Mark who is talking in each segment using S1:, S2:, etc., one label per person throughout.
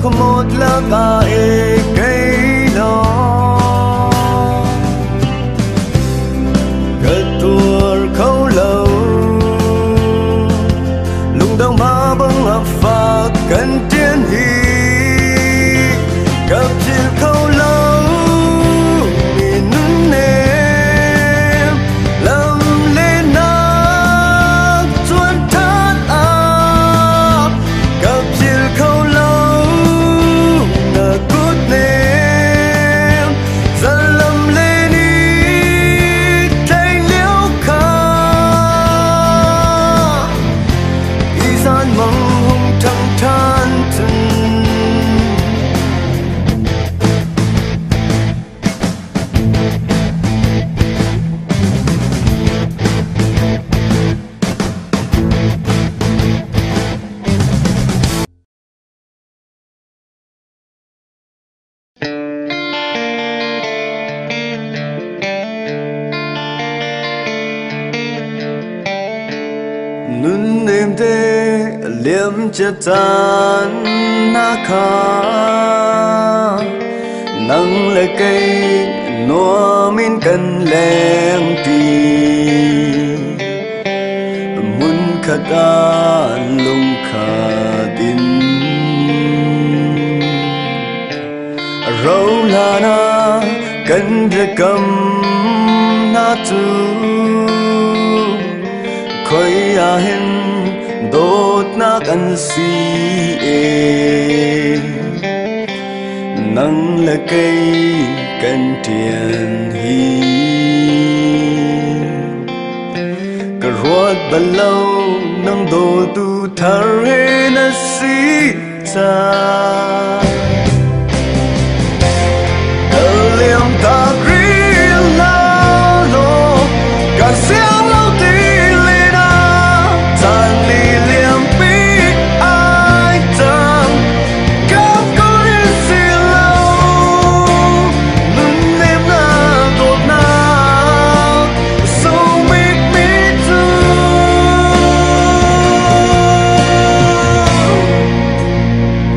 S1: có một lá cà ê cây lo cất tuột khâu lâu lung đâu mà băng ập phá cần tiên hi gặp chiều khâu lâu nhìn em làm lên nát chuan thắt áo gặp chiều khâu lâu nở cút em dần lầm lên đi thấy liễu khá ý gian mong hung thăng than chân nun em thế liếm chất tan na kha nắng lệ cây noa min cần lem ti mun khata lung kha din râu la na cần rê cầm na tu khơi à hin đốt na cần si e nắng là cây cần tiền hi cả ruột bần lâu nắng đổ tu thar he na si ta liam ta grill na lo cả xiang lâu ti le na tan li liam pi ai tang cao có đi xì lâu nun em na đột na so make me do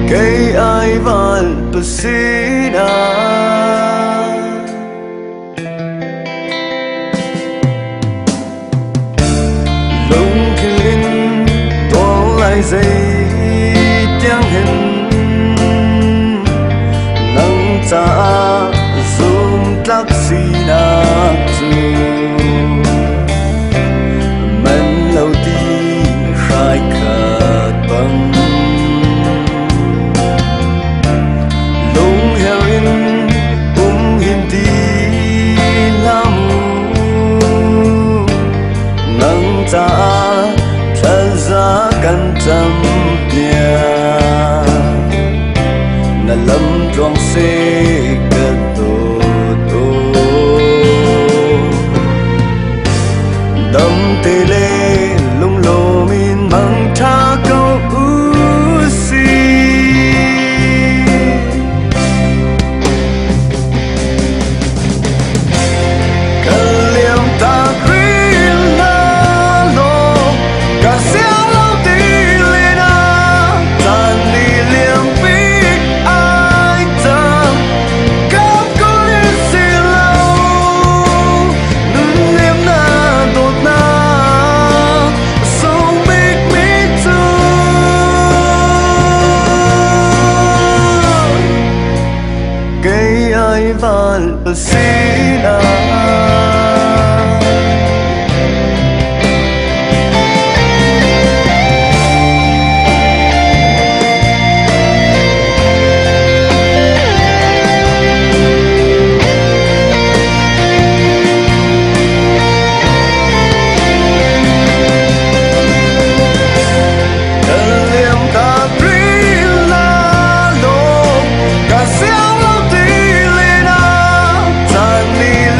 S1: cây ai van pasina dây tiếng hình nắng ta zoom taxi na tu men lâu đi khai khát băng lung heroin hindi lamu nắng ta cần tâm nhà na lâm trong xe cất tô tô đâm tê lê lung lô min mang tha câu u si cần liềm ta grill na lo cả van pasina Tan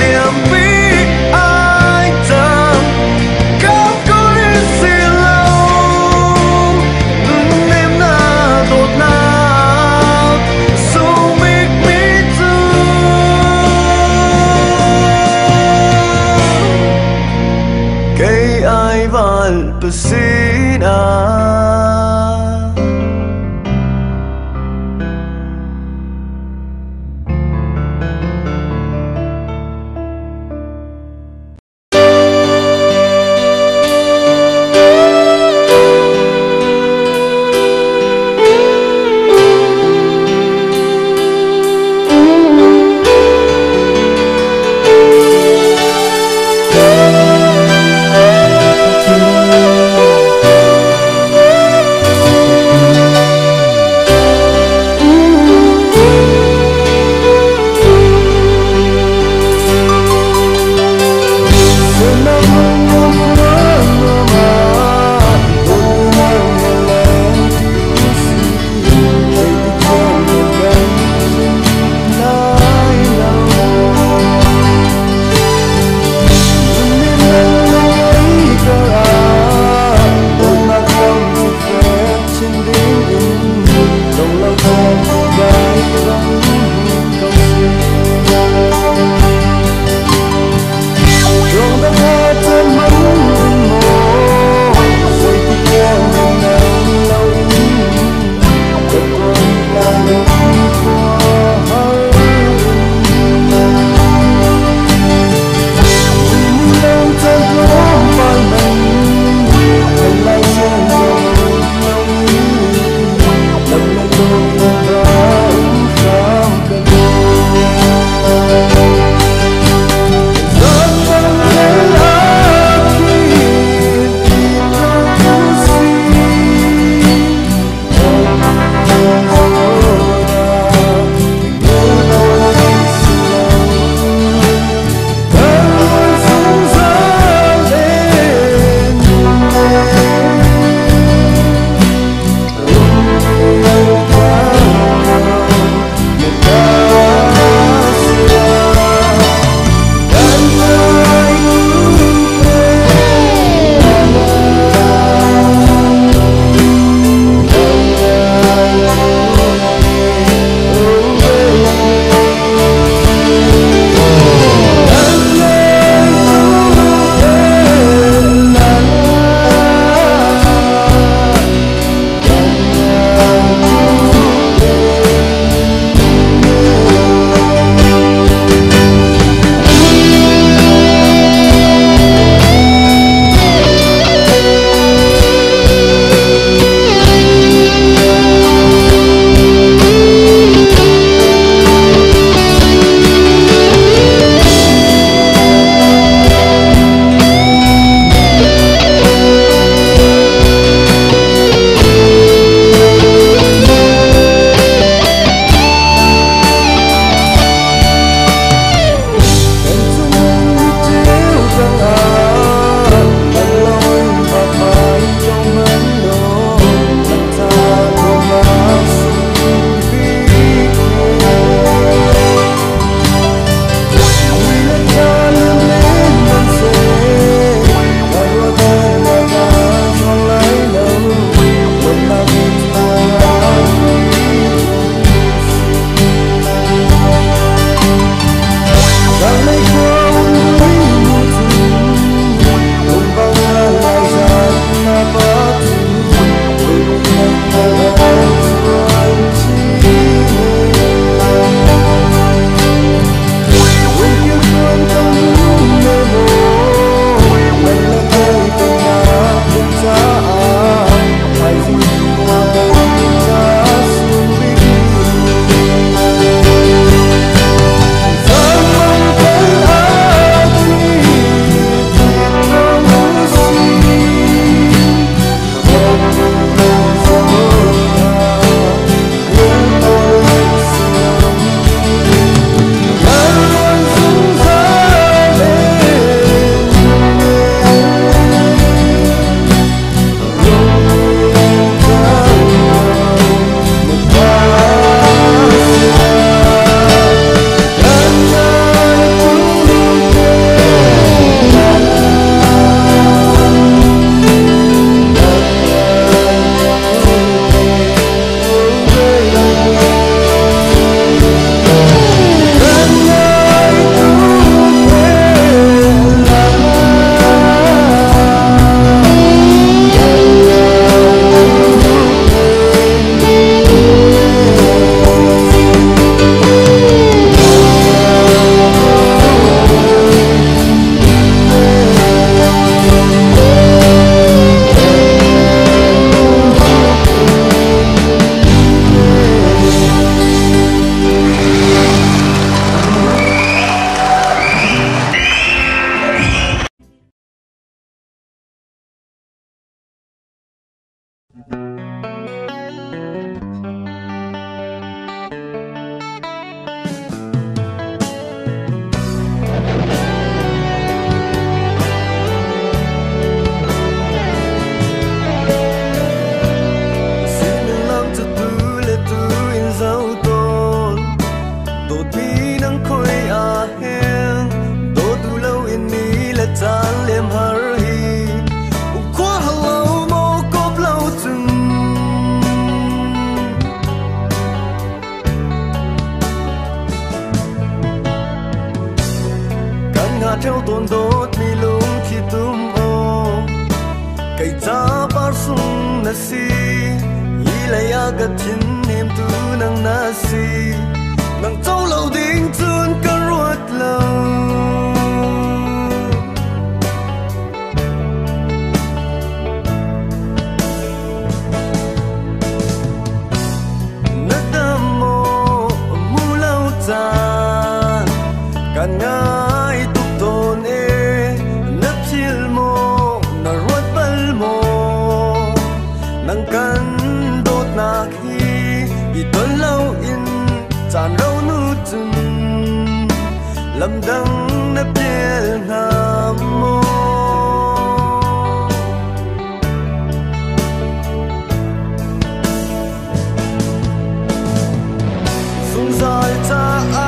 S1: cây cha par sung na si ilay aga tin niệm tu nang na si nang châu lâu ding chun ka ruat lâu na đam mô mu lâu cha kan ngai tu tôn e na chil mo na ruat bal mo nang kan dot na khi i ton lâu in chan rau nu chun lam dang na pel nam mo sung sai cha a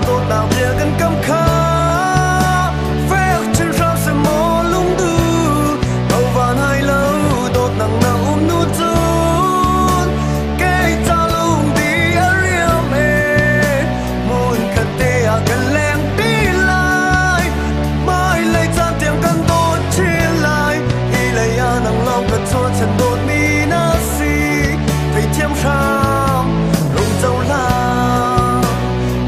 S1: dot na bia kan kam kha phek chin rau se mo lung du au van hai lâu dot nang na nu chun cây cha lung đi a riam e mun khat te a kan leng ti lai mai lai cha tiang kan dot chin lai i lai a nang lau ka cho chen dot mi na si thei thiam sham rong châu la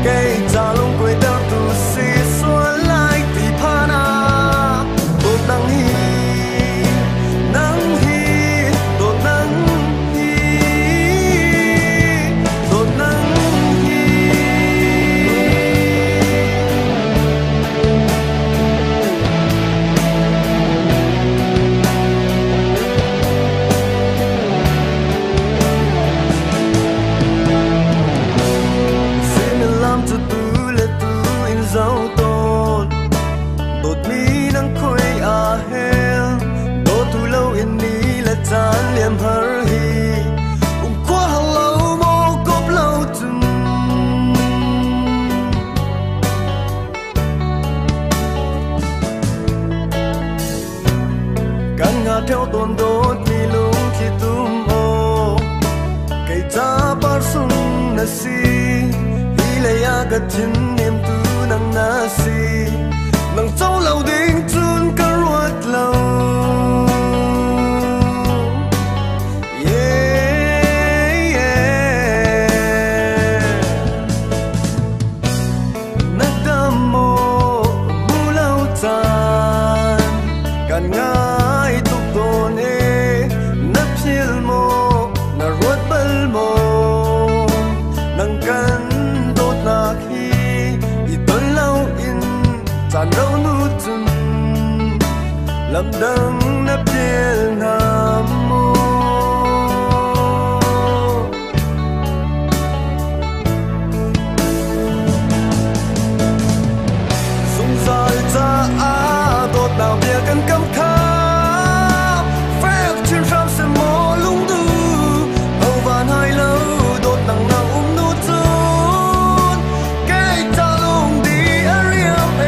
S1: cây cha lung quay đau tu si xuân lai ti pha na dot nang hi dot nang hi dot nang hi xin làm cho tu le tu in dấu tôn đột mi nắng khôi a hel đột tu lâu in ni là chan liam har hi qua hang lâu mo cop lâu chun kan nga theo tôn đột mi lung khi tum o cây cha par sung na si ilay aga tin niệm tu nang na si nang châu lâu ding chun ka ruat lâu yeah yeah na đam mô mu lâu chan kan ngai tu tôn e na phil mo na ruat bal mo nang kan dot na khi i ton lâu in chan rau nu chun lam dang na pel nam mo sung sai cha a dot na bia kan kam kha phek chin rau se mo lung du au van hai lâu dot nang na nu chun cây cha lung đi a riam e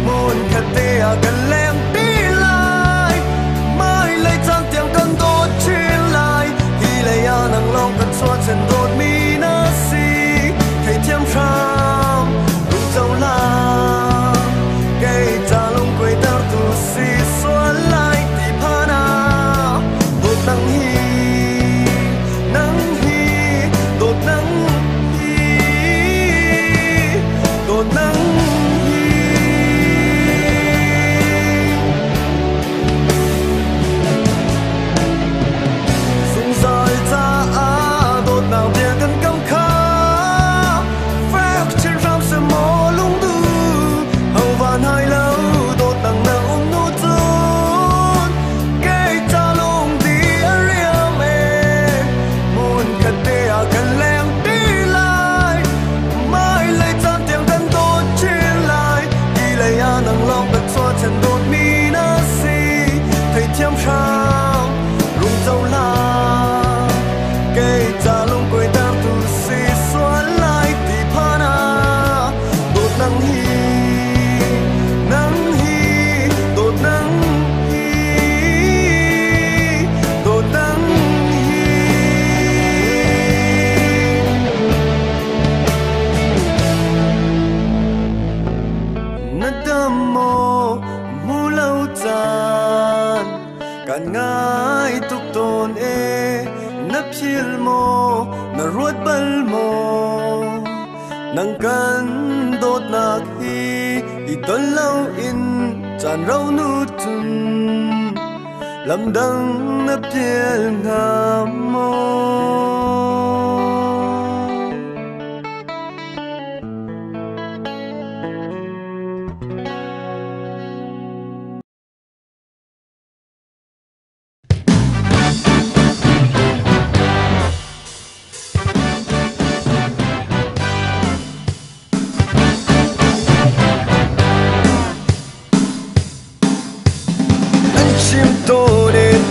S1: mun khat te a kan lem ti la phil mo na ruột bal mo nang kan dot nak hi I ton lau in chan rau nu chun lam dang na phil ngam mo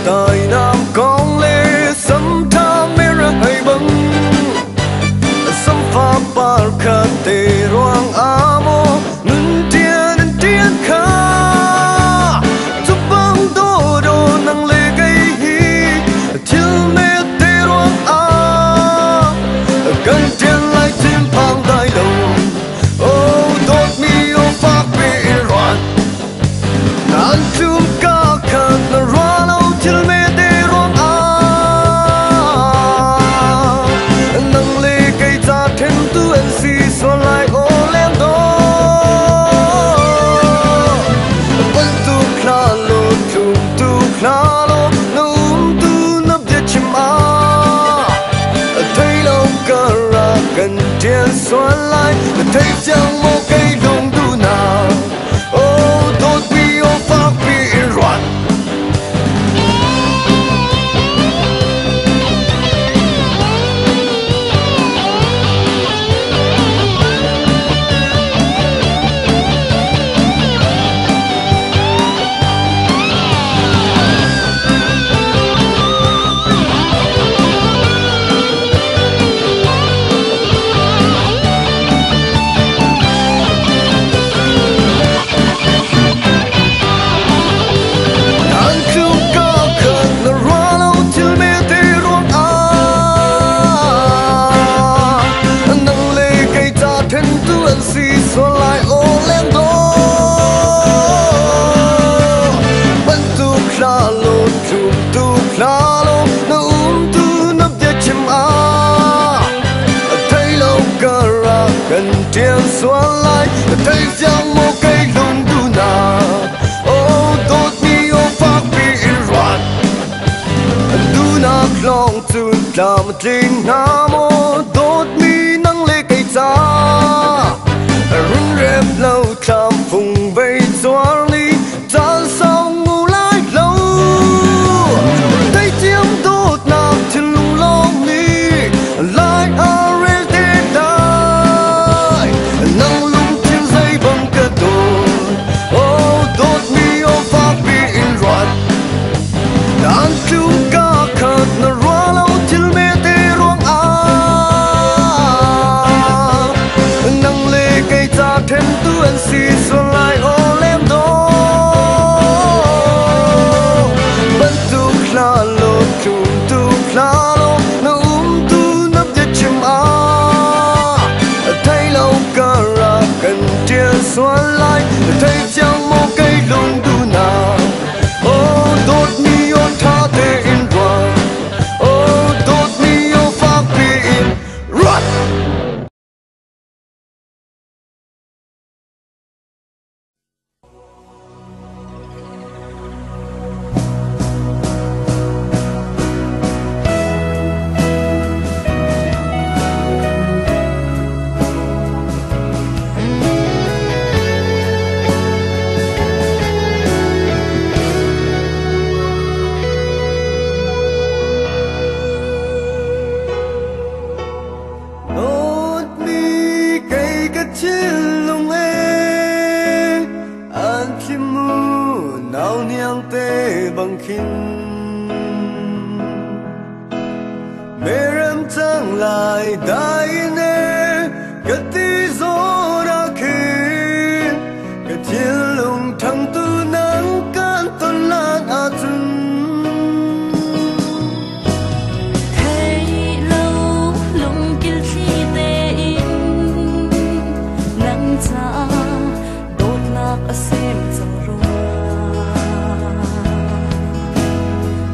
S1: tại nam con lê sấm tha mê ra hay băng sấm pha par khát tê roang amo nun tiên kha chúc băng đô đô năng lê gây hi chill mê tê roang a cần tiên lại tim phang đại lòng oh đốt mi ô phát bị loạn nan chung ca khát na roang till me te rong a nang le kai cha then tu an si so lai o lem do ban tu khla lo tum tu khla lo num tu nap de chim a thai lo ka ra kan tien so lai thai chang mo kai long du na oh don't be on fuck be in run cần tiền xoan lại thấy rằng một cây lùng du na oh tốt mi ô phát bị loạn du na long chun làm trình nam ô tốt mi nắng lê cây cha rung rep lâu tham phùng vây xoan đi tan sau ngủ lại lâu thấy tiếng tốt nam trên lùng long đi lại thêm tu anh si xuân lại ô lem đó vẫn tu khla lô chung tu khla lô nó tu nấp giật chim á thấy lâu cả ra cần tiền xuân lại thấy chẳng một cây lùng tu nào ô tốt mi ô tha thế in qua ô tốt mi ô phát bị in run bằng khinh merem tang lại dai ne gati zo ra khin cái thiên lùng thăng tu nắng can ton lan a chun
S2: thấy lâu lùng kil chi te in nắng cha đốt nak a sem zo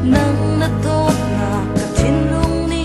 S2: nang na tot na ka chin lung ni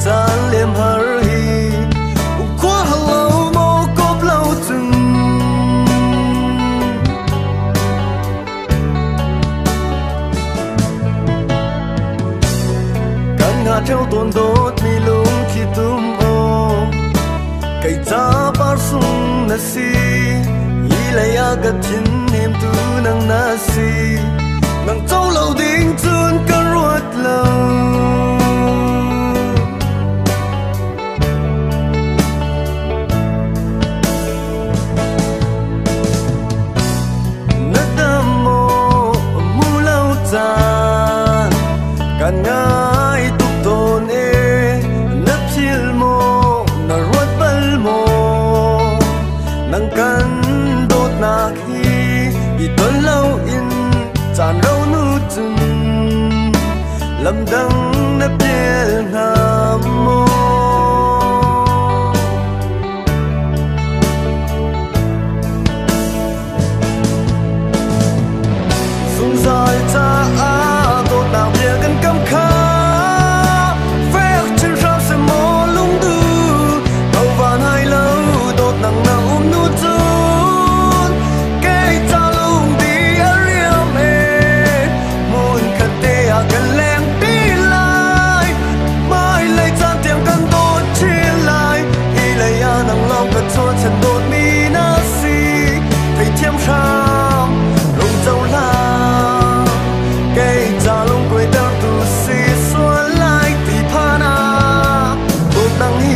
S1: Tan liêm har hi qua lâu mô cốp lâu từng căn ngã theo tuần đốt mi lung khi tum ô cây cha par sung na si ilay agat chin niệm tu nang na si nang châu lâu ding chun kan ruat lâu kan ngai tuk ton e na phil mo na ruat bal mo nang kan dot na khi i ton lâu in chan rau nu chun lam dang na pel na mo sung sai cha a dot na bia kan kam kha chân đột mi na si thấy thiêm kham rung dâu la cây già lông quê đau tu si xuân lại thì pha na đột nắng hi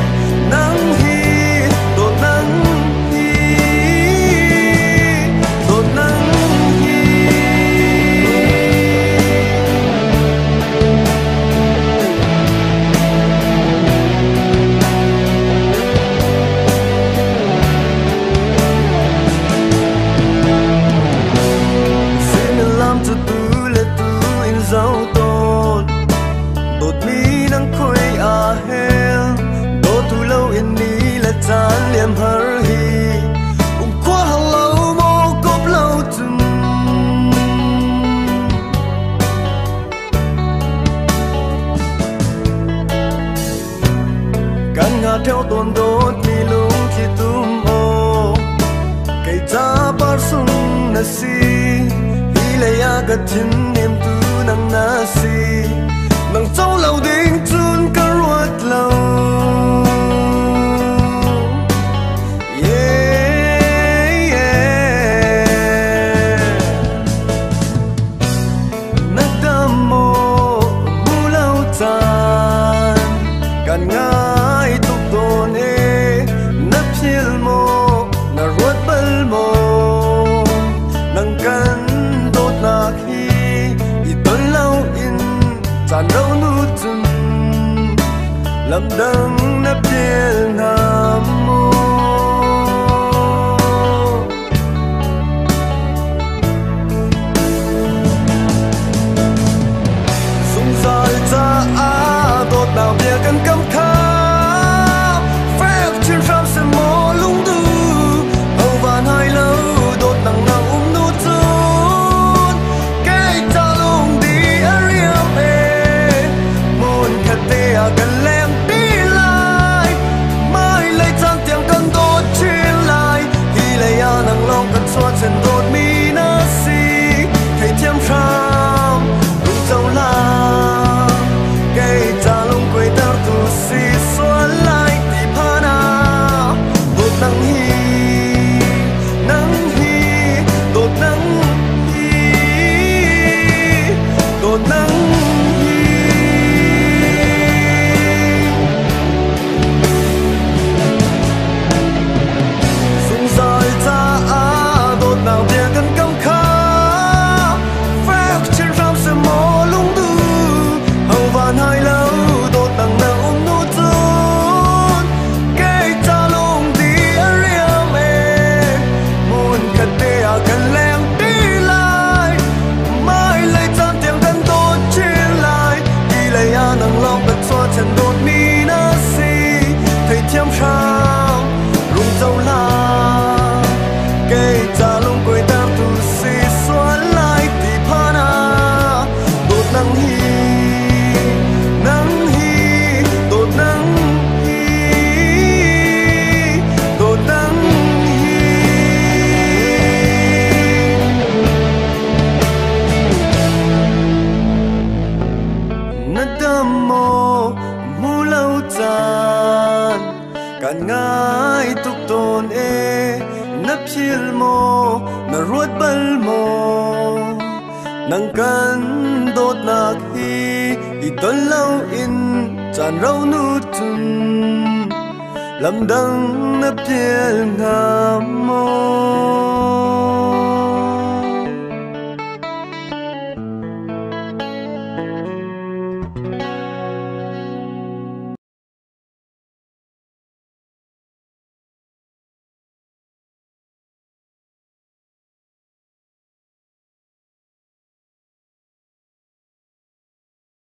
S1: đột nắng hi đột nắng hi dấu tôn đột mi nắng khôi à hen đô tu lâu yên mi là tan liêm har hi qua hàng lâu mô cốp lâu từng căn ngã theo tôn đốt mi lung khi tum ô cây cha par sung na si ilay agat chin niệm tu nang na si nang châu lâu ding chun ka ruat lâu yeah yeah na dam mo mu lâu tan kan ngai tuk ton e na phil mo na ruat bal mo nang kan dot na khi lâu in chan rau nu chun lam dang na pel na mo sung sai cha a dot na bia kan kam kha phép chin ram se mo lung du âu van hai lâu dot nang na nu chun cây cha gần lem tí la ai tuk ton e na phil mo na ruat bal mo nang kan dot nak hi I ton lau in chan rau nu chun lam dang na phial ngam mo